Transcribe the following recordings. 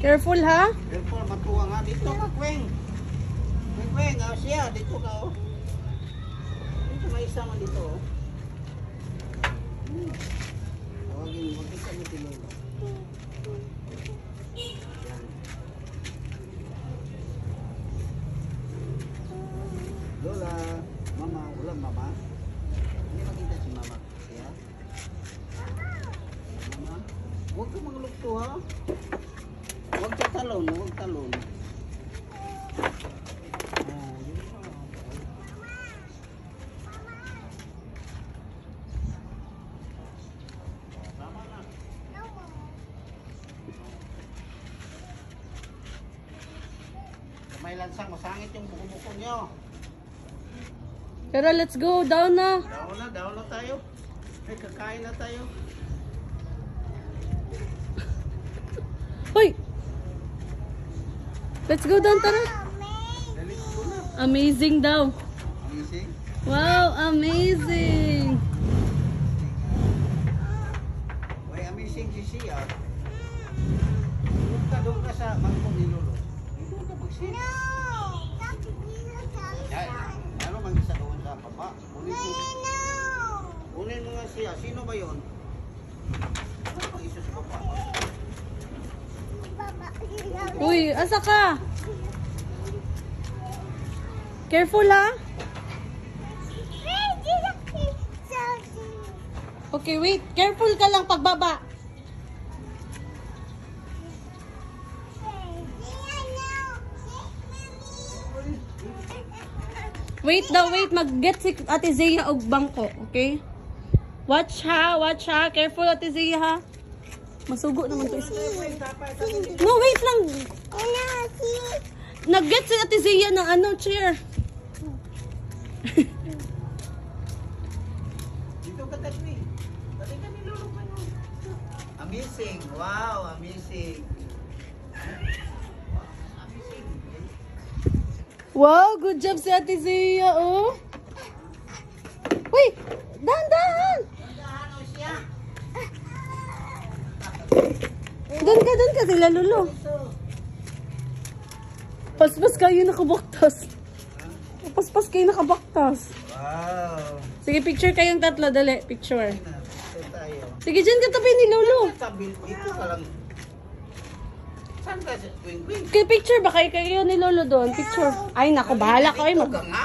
Careful ha. Careful, matuwa nga. Dito ka, Kweng. Kweng, siya. Dito ka, oh. Dito, may isa man dito, oh. Huwag isa mo tinulog. Lola, mama, ulam mama. Hindi makita si mama. Siya. Mama, huwag ka maglukto ha. Huwag ka talon, huwag talon. May lansang, masangit yung buko-buko nyo. Pero let's go, down na. Down na tayo. May kakain na tayo. Hoy! Let's go down, tara. Let's go na. Amazing daw. Amazing? Wow, amazing. May amazing si Sia. Doon ka sa bangko ni Lolo. Doon ka pag-sit. Ano mang isa doon sa baba? Unin mo nga siya. Sino ba yun? Ano mang isa sa baba? Uy, asa ka? Careful ha. Okay, wait. Careful ka lang pagbaba. Wait daw, wait. Mag-get si Ate Zia og bangko, okay? Watch ha, watch ha. Careful, Ate Zia ha. Masugo naman to isa. No, wait lang. Nag-get si Ate Zia ng ano, chair. Dito ka tabi. Dali ka ni Lolo pa yun. Amazing. Wow, amazing. Wow, good job si Ate Zia, oh. Uy, dahan-dahan. Doon ka sila, Lolo. Paspas kayo nakabaktas. Paspas kayo nakabaktas. Wow. Sige, picture kayong tatlo, dali. Picture. Ito tayo. Sige, dyan ka tabi ni Lolo. Tabi, ito ka lang. Saan ka? Kwing-kwing. Okay, picture ba kayo ni Lolo doon? Picture. Ay, naku, bahala ka. Ito ka nga.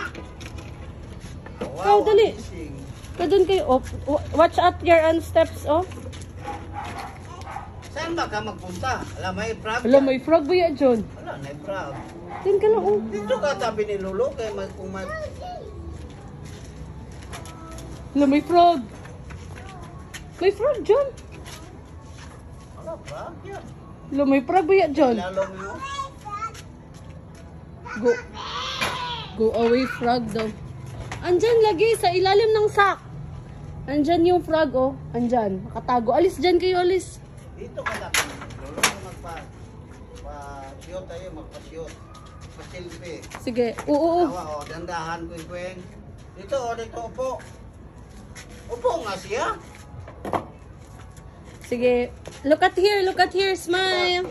Oh, dali. Amazing. Ka doon kayo. Oh, watch out your steps, oh. Saan ba ka magpunta? Alam, may frog. Wala, may frog ba yan, John? Wala, may frog. Dyan ka lang, oh. Dito ka tabi ni Lolo kaya kung may... Wala, may frog. May frog, John. Wala, frog yan. Wala, may frog ba yan, John? Lalong mo. Go away, frog daw. Andyan lagi, sa ilalim ng sack. Andyan yung frog, oh. Andyan, nakatago. Alis dyan kayo, alis. Dito ka tabi. Lolo mo magpa-shoot tayo, magpa-shoot. Pa-selfie. Sige, oo. Tawa, o, dandahan, kwing-kwing. Dito, o, dito, upo. Upo nga siya. Sige, look at here, smile.